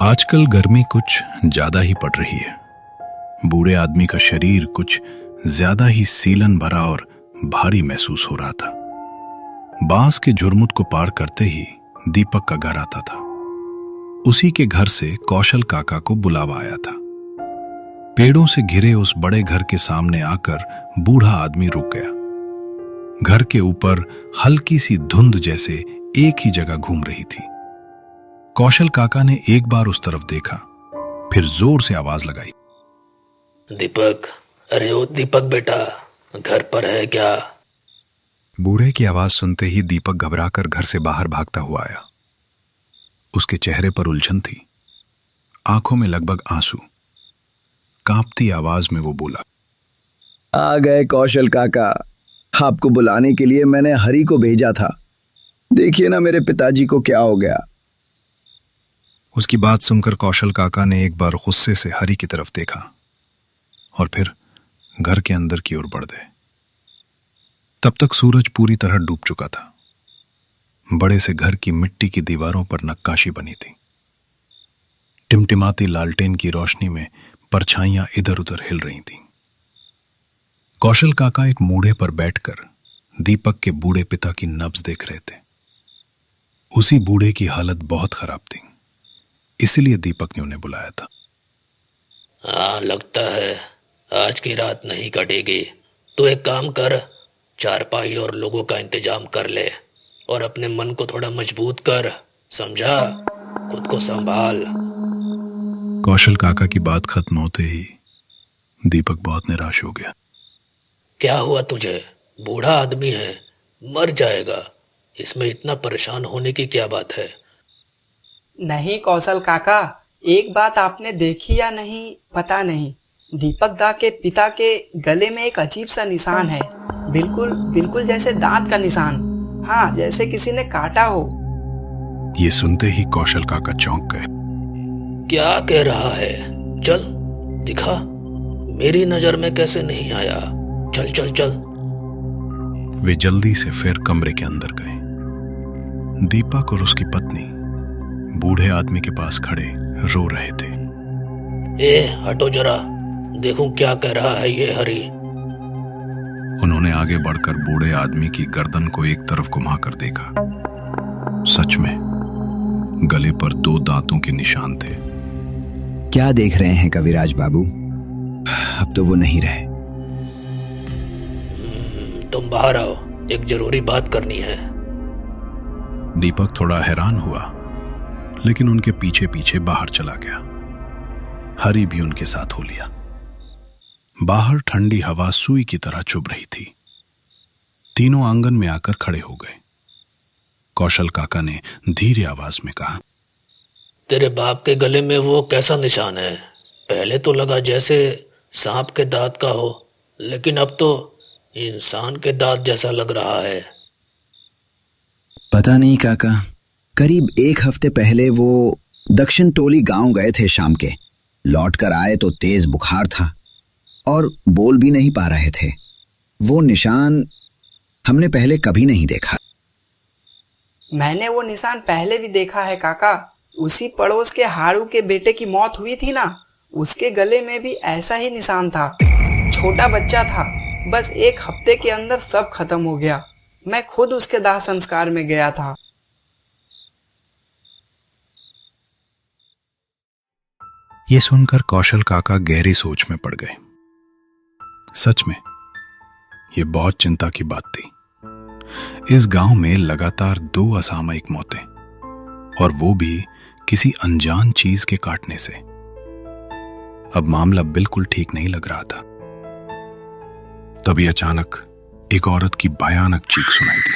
आजकल गर्मी कुछ ज्यादा ही पड़ रही है। बूढ़े आदमी का शरीर कुछ ज्यादा ही सीलन भरा और भारी महसूस हो रहा था। बांस के झुरमुट को पार करते ही दीपक का घर आता था। उसी के घर से कौशल काका को बुलावा आया था। पेड़ों से घिरे उस बड़े घर के सामने आकर बूढ़ा आदमी रुक गया। घर के ऊपर हल्की सी धुंध जैसे एक ही जगह घूम रही थी। कौशल काका ने एक बार उस तरफ देखा, फिर जोर से आवाज लगाई, दीपक, अरे ओ दीपक बेटा, घर पर है क्या? बूढ़े की आवाज सुनते ही दीपक घबराकर घर से बाहर भागता हुआ आया। उसके चेहरे पर उलझन थी, आंखों में लगभग आंसू। कांपती आवाज में वो बोला, आ गए कौशल काका, आपको बुलाने के लिए मैंने हरी को भेजा था। देखिए ना मेरे पिताजी को क्या हो गया। उसकी बात सुनकर कौशल काका ने एक बार गुस्से से हरी की तरफ देखा और फिर घर के अंदर की ओर बढ़ गए। तब तक सूरज पूरी तरह डूब चुका था। बड़े से घर की मिट्टी की दीवारों पर नक्काशी बनी थी। टिमटिमाती लालटेन की रोशनी में परछाइयां इधर उधर हिल रही थीं। कौशल काका एक मूढ़े पर बैठकर दीपक के बूढ़े पिता की नब्ज देख रहे थे। उसी बूढ़े की हालत बहुत खराब थी, इसलिए दीपक ने उन्हें बुलाया था। हाँ, लगता है आज की रात नहीं कटेगी। तो एक काम कर, चारपाई और लोगों का इंतजाम कर ले और अपने मन को थोड़ा मजबूत कर, समझा? खुद को संभाल। कौशल काका की बात खत्म होते ही दीपक बहुत निराश हो गया। क्या हुआ तुझे? बूढ़ा आदमी है, मर जाएगा। इसमें इतना परेशान होने की क्या बात है? नहीं कौशल काका, एक बात आपने देखी या नहीं पता नहीं, दीपक दा के पिता के गले में एक अजीब सा निशान है। बिल्कुल बिल्कुल जैसे दांत का निशान। हाँ, जैसे किसी ने काटा हो। ये सुनते ही कौशल काका चौंक गए। क्या कह रहा है? चल दिखा, मेरी नजर में कैसे नहीं आया। चल चल चल। वे जल्दी से फिर कमरे के अंदर गए। दीपक और उसकी पत्नी बूढ़े आदमी के पास खड़े रो रहे थे। ए हटो जरा, देखूं क्या कह रहा है ये हरी। उन्होंने आगे बढ़कर बूढ़े आदमी की गर्दन को एक तरफ घुमाकर देखा। सच में गले पर 2 दांतों के निशान थे। क्या देख रहे हैं कविराज बाबू? अब तो वो नहीं रहे। तुम बाहर आओ, एक जरूरी बात करनी है। दीपक थोड़ा हैरान हुआ, लेकिन उनके पीछे पीछे बाहर चला गया। हरी भी उनके साथ हो लिया। बाहर ठंडी हवा सुई की तरह चुभ रही थी। तीनों आंगन में आकर खड़े हो गए। कौशल काका ने धीरे आवाज में कहा, तेरे बाप के गले में वो कैसा निशान है? पहले तो लगा जैसे सांप के दांत का हो, लेकिन अब तो इंसान के दांत जैसा लग रहा है। पता नहीं काका, करीब 1 हफ्ते पहले वो दक्षिण टोली गांव गए थे शाम के। लौट कर आए तो तेज बुखार था और बोल भी नहीं पा रहे थे। वो निशान हमने पहले कभी नहीं देखा। मैंने वो निशान पहले भी देखा है काका। उसी पड़ोस के हारू के बेटे की मौत हुई थी ना, उसके गले में भी ऐसा ही निशान था। छोटा बच्चा था, बस 1 हफ्ते के अंदर सब खत्म हो गया। मैं खुद उसके दाह संस्कार में गया था। यह सुनकर कौशल काका गहरी सोच में पड़ गए। सच में यह बहुत चिंता की बात थी। इस गांव में लगातार 2 असामयिक मौतें, और वो भी किसी अनजान चीज के काटने से। अब मामला बिल्कुल ठीक नहीं लग रहा था। तभी अचानक एक औरत की भयानक चीख सुनाई दी।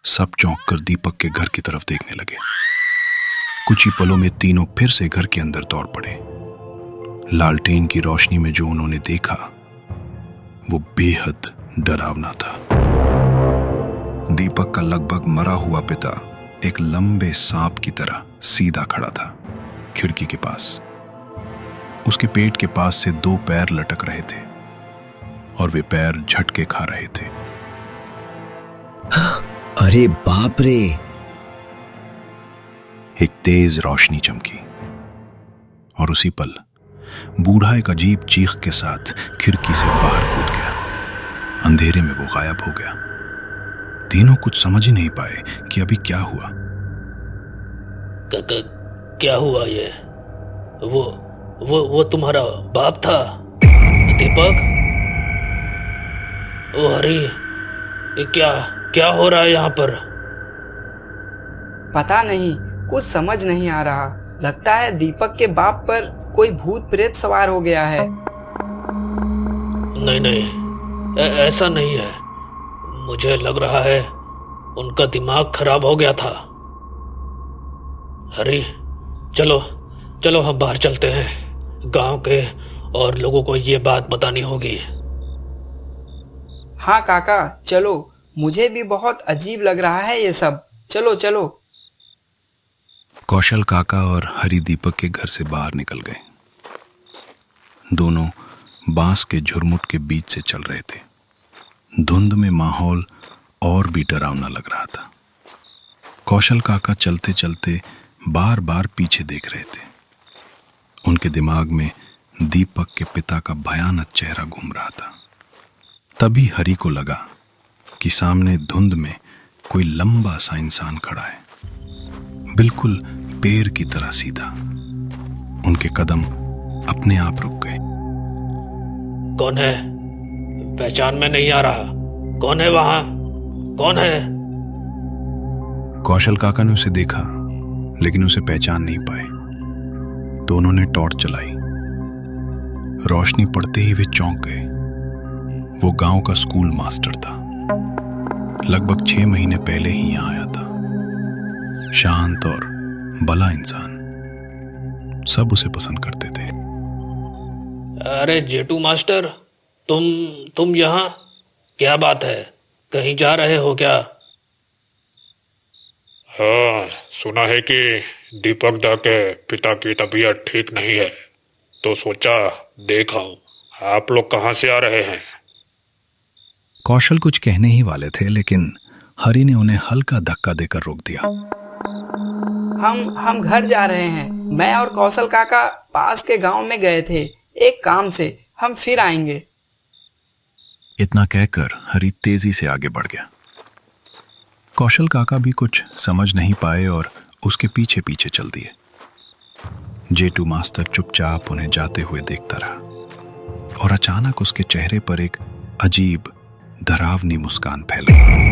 सब चौंक कर दीपक के घर की तरफ देखने लगे। कुछ ही पलों में तीनों फिर से घर के अंदर दौड़ पड़े। लालटेन की रोशनी में जो उन्होंने देखा वो बेहद डरावना था। दीपक का लगभग मरा हुआ पिता एक लंबे सांप की तरह सीधा खड़ा था खिड़की के पास। उसके पेट के पास से 2 पैर लटक रहे थे और वे पैर झटके खा रहे थे। अरे बाप रे! एक तेज रोशनी चमकी और उसी पल बूढ़ा एक अजीब चीख के साथ खिड़की से बाहर कूद गया। अंधेरे में वो गायब हो गया। तीनों कुछ समझ ही नहीं पाए कि अभी क्या हुआ। क्या हुआ ये? वो तुम्हारा बाप था दीपक? ओ हरी, ये क्या हो रहा है यहाँ पर? पता नहीं, कुछ समझ नहीं आ रहा। लगता है दीपक के बाप पर कोई भूत प्रेत सवार हो गया है। नहीं, ऐसा नहीं है। मुझे लग रहा है उनका दिमाग खराब हो गया था। हरी, चलो हम बाहर चलते हैं। गांव के और लोगों को ये बात बतानी होगी। हाँ काका, चलो। मुझे भी बहुत अजीब लग रहा है ये सब। चलो। कौशल काका और हरी दीपक के घर से बाहर निकल गए। दोनों बांस के झुरमुट के बीच से चल रहे थे। धुंध में माहौल और भी डरावना लग रहा था। कौशल काका चलते चलते बार बार पीछे देख रहे थे। उनके दिमाग में दीपक के पिता का भयानक चेहरा घूम रहा था। तभी हरी को लगा कि सामने धुंध में कोई लंबा सा इंसान खड़ा है, बिल्कुल पेड़ की तरह सीधा। उनके कदम अपने आप रुक गए। कौन है? पहचान में नहीं आ रहा। कौन है वहां? कौन है? कौशल काका ने उसे देखा, लेकिन उसे पहचान नहीं पाए। तो उन्होंने टॉर्च चलाई। रोशनी पड़ते ही वे चौंक गए। वो गांव का स्कूल मास्टर था। लगभग 6 महीने पहले ही यहां आया था। शांत और भला इंसान। सब उसे पसंद करते थे। अरे जेटू मास्टर, तुम यहाँ? क्या बात है? कहीं जा रहे हो क्या? हाँ, सुना है कि दीपक दा के पिता की तबीयत ठीक नहीं है, तो सोचा देख आऊं। आप लोग कहाँ से आ रहे हैं? कौशल कुछ कहने ही वाले थे, लेकिन हरी ने उन्हें हल्का धक्का देकर रोक दिया। हम घर जा रहे हैं। मैं और कौशल काका पास के गांव में गए थे एक काम से। हम फिर आएंगे। इतना कहकर हरी तेजी से आगे बढ़ गया। कौशल काका भी कुछ समझ नहीं पाए और उसके पीछे पीछे चल दिए। जेटू मास्टर चुपचाप उन्हें जाते हुए देखता रहा और अचानक उसके चेहरे पर एक अजीब डरावनी मुस्कान फैल गई।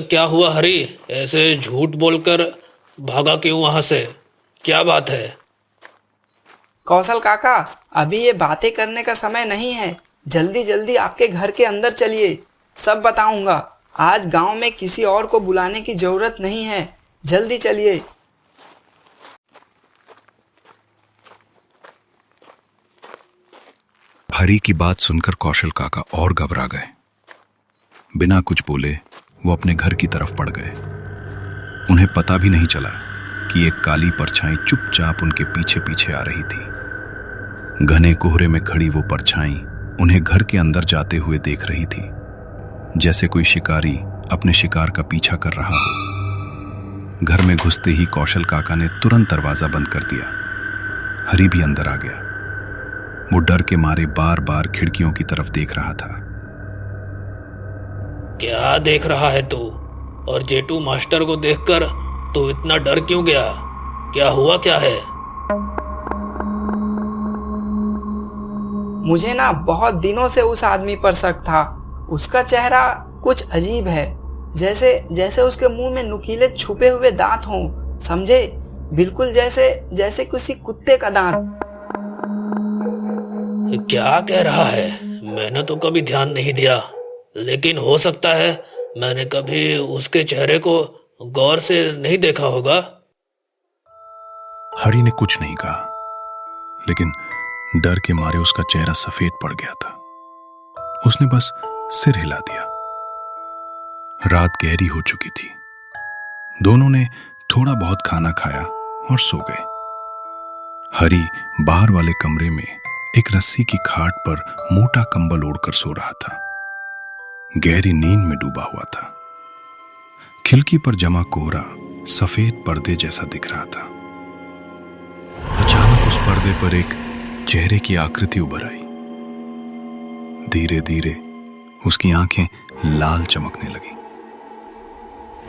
क्या हुआ हरी? ऐसे झूठ बोलकर भागा क्यों वहां से? क्या बात है? कौशल काका, अभी ये बातें करने का समय नहीं है। जल्दी आपके घर के अंदर चलिए। सब बताऊंगा। आज गांव में किसी और को बुलाने की जरूरत नहीं है। जल्दी चलिए। हरी की बात सुनकर कौशल काका और घबरा गए। बिना कुछ बोले वो अपने घर की तरफ बढ़ गए। उन्हें पता भी नहीं चला कि एक काली परछाई चुपचाप उनके पीछे पीछे आ रही थी। घने कोहरे में खड़ी वो परछाई उन्हें घर के अंदर जाते हुए देख रही थी, जैसे कोई शिकारी अपने शिकार का पीछा कर रहा हो। घर में घुसते ही कौशल काका ने तुरंत दरवाजा बंद कर दिया। हरी भी अंदर आ गया। वो डर के मारे बार बार खिड़कियों की तरफ देख रहा था। क्या देख रहा है तू? और जेटू मास्टर को देखकर तू इतना डर क्यों गया? क्या हुआ? क्या है? मुझे ना बहुत दिनों से उस आदमी पर शक था। उसका चेहरा कुछ अजीब है, जैसे उसके मुंह में नुकीले छुपे हुए दांत हों। समझे? बिल्कुल जैसे किसी कुत्ते का दांत। क्या कह रहा है? मैंने तो कभी ध्यान नहीं दिया, लेकिन हो सकता है मैंने कभी उसके चेहरे को गौर से नहीं देखा होगा। हरी ने कुछ नहीं कहा, लेकिन डर के मारे उसका चेहरा सफेद पड़ गया था। उसने बस सिर हिला दिया। रात गहरी हो चुकी थी। दोनों ने थोड़ा बहुत खाना खाया और सो गए। हरी बाहर वाले कमरे में एक रस्सी की खाट पर मोटा कंबल ओढ़कर सो रहा था। गहरी नींद में डूबा हुआ था। खिड़की पर जमा कोहरा सफेद पर्दे जैसा दिख रहा था। अचानक उस पर्दे पर एक चेहरे की आकृति उभर आई। धीरे धीरे उसकी आंखें लाल चमकने लगी।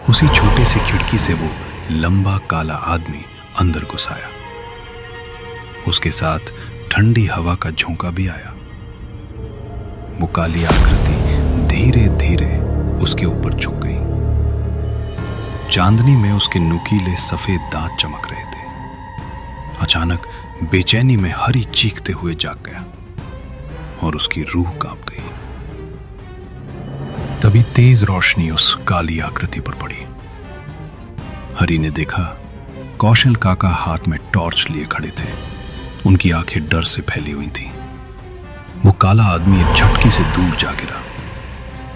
उसी छोटी सी खिड़की से वो लंबा काला आदमी अंदर घुस आया। उसके साथ ठंडी हवा का झोंका भी आया। वो काली आकृति धीरे धीरे उसके ऊपर झुक गई। चांदनी में उसके नुकीले सफेद दांत चमक रहे थे। अचानक बेचैनी में हरी चीखते हुए जाग गया और उसकी रूह कांप गई। तभी तेज रोशनी उस काली आकृति पर पड़ी। हरी ने देखा कौशल काका हाथ में टॉर्च लिए खड़े थे। उनकी आंखें डर से फैली हुई थीं। वो काला आदमी एक झटके से दूर जा गिरा।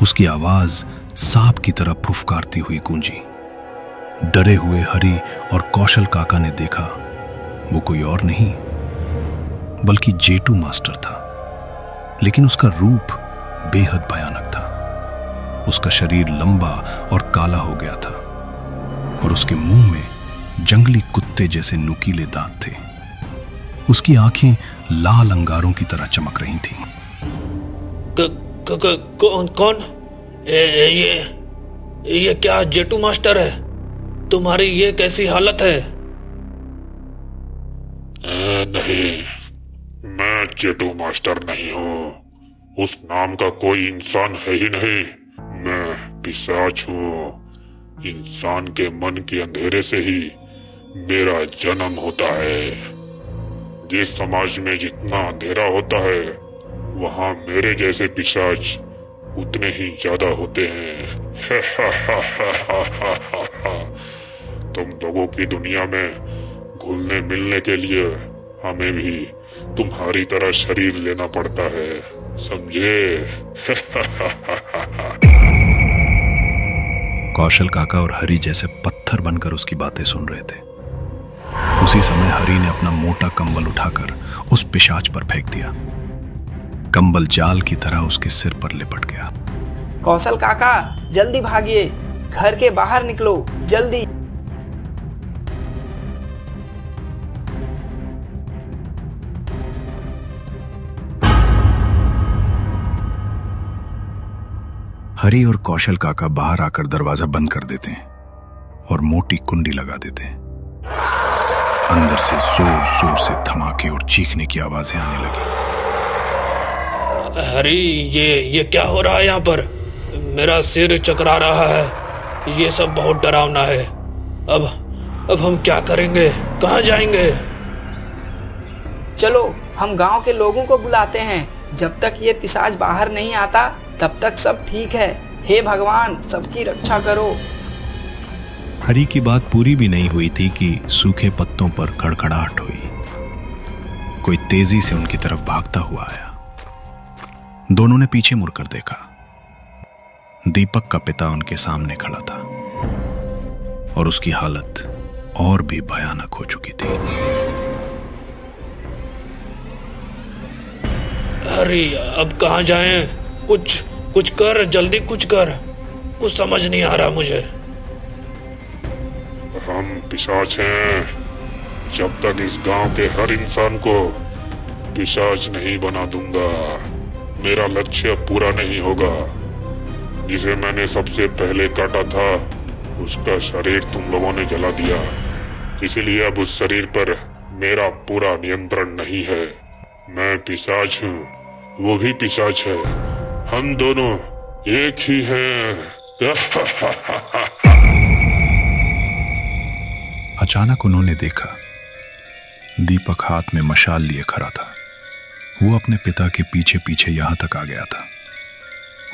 उसकी आवाज सांप की तरह फुफकारती हुई गूंजी। डरे हुए हरी और कौशल काका ने देखा वो कोई और नहीं बल्कि जेटू मास्टर था। लेकिन उसका रूप बेहद भयानक था। उसका शरीर लंबा और काला हो गया था और उसके मुंह में जंगली कुत्ते जैसे नुकीले दांत थे। उसकी आंखें लाल अंगारों की तरह चमक रही थीं। कौन ये क्या जेटू मास्टर है? तुम्हारी ये कैसी हालत है? नहीं, मैं जेटू मास्टर नहीं हूँ। उस नाम का कोई इंसान है ही नहीं। मैं पिशाच हूँ। इंसान के मन के अंधेरे से ही मेरा जन्म होता है। जिस समाज में जितना अंधेरा होता है वहाँ मेरे जैसे पिशाच उतने ही ज्यादा होते हैं। तुम लोगों की दुनिया में घुलने मिलने के लिए हमें भी तुम्हारी तरह शरीर लेना पड़ता है, समझे? कौशल काका और हरी जैसे पत्थर बनकर उसकी बातें सुन रहे थे। उसी समय हरी ने अपना मोटा कंबल उठाकर उस पिशाच पर फेंक दिया। कंबल जाल की तरह उसके सिर पर लिपट गया। कौशल काका जल्दी भागिए, घर के बाहर निकलो जल्दी। हरी और कौशल काका बाहर आकर दरवाजा बंद कर देते हैं और मोटी कुंडी लगा देते हैं। अंदर से जोर जोर से धमाके और चीखने की आवाजें आने लगी। हरी, ये क्या हो रहा है यहाँ पर? मेरा सिर चकरा रहा है। ये सब बहुत डरावना है। अब हम क्या करेंगे? कहाँ जाएंगे? चलो हम गांव के लोगों को बुलाते हैं। जब तक ये पिशाच बाहर नहीं आता तब तक सब ठीक है। हे भगवान, सबकी रक्षा करो। हरी की बात पूरी भी नहीं हुई थी कि सूखे पत्तों पर खड़खड़ाहट हुई। कोई तेजी से उनकी तरफ भागता हुआ आया। दोनों ने पीछे मुड़कर देखा। दीपक का पिता उनके सामने खड़ा था और उसकी हालत और भी भयानक हो चुकी थी। हरी, अब कहाँ जाएं? कुछ कर, जल्दी कुछ कर। कुछ समझ नहीं आ रहा मुझे। हम पिशाच हैं। जब तक इस गांव के हर इंसान को पिशाच नहीं बना दूंगा मेरा लक्ष्य पूरा नहीं होगा। जिसे मैंने सबसे पहले काटा था उसका शरीर तुम लोगों ने जला दिया, इसलिए अब उस शरीर पर मेरा पूरा नियंत्रण नहीं है। मैं पिशाच हूँ, वो भी पिशाच है। हम दोनों एक ही हैं। अचानक उन्होंने देखा दीपक हाथ में मशाल लिए खड़ा था। वो अपने पिता के पीछे पीछे यहां तक आ गया था।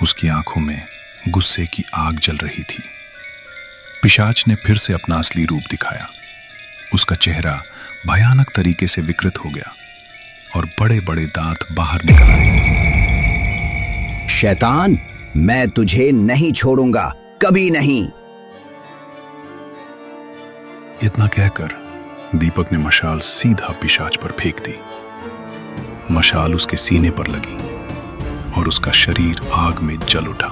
उसकी आंखों में गुस्से की आग जल रही थी। पिशाच ने फिर से अपना असली रूप दिखाया। उसका चेहरा भयानक तरीके से विकृत हो गया और बड़े बड़े दांत बाहर निकल आए। शैतान, मैं तुझे नहीं छोड़ूंगा, कभी नहीं। इतना कहकर दीपक ने मशाल सीधा पिशाच पर फेंक दी। मशाल उसके सीने पर लगी और उसका शरीर आग में जल उठा।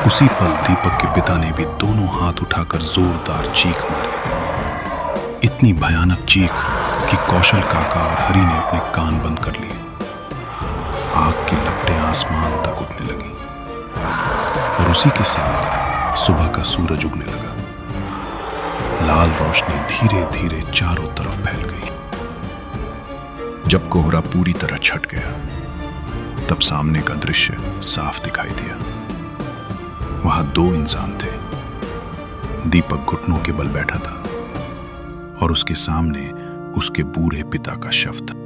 उसी पल दीपक के पिता ने भी दोनों हाथ उठाकर जोरदार चीख मारी। इतनी भयानक चीख कि कौशल काका और हरि ने अपने कान बंद कर लिए। आग की लपटें आसमान तक उठने लगी और उसी के साथ सुबह का सूरज उगने लगा। लाल रोशनी धीरे धीरे चारों तरफ फैल गई। जब कोहरा पूरी तरह छट गया, तब सामने का दृश्य साफ दिखाई दिया। वहां दो इंसान थे। दीपक घुटनों के बल बैठा था और उसके सामने उसके बूढ़े पिता का शव था।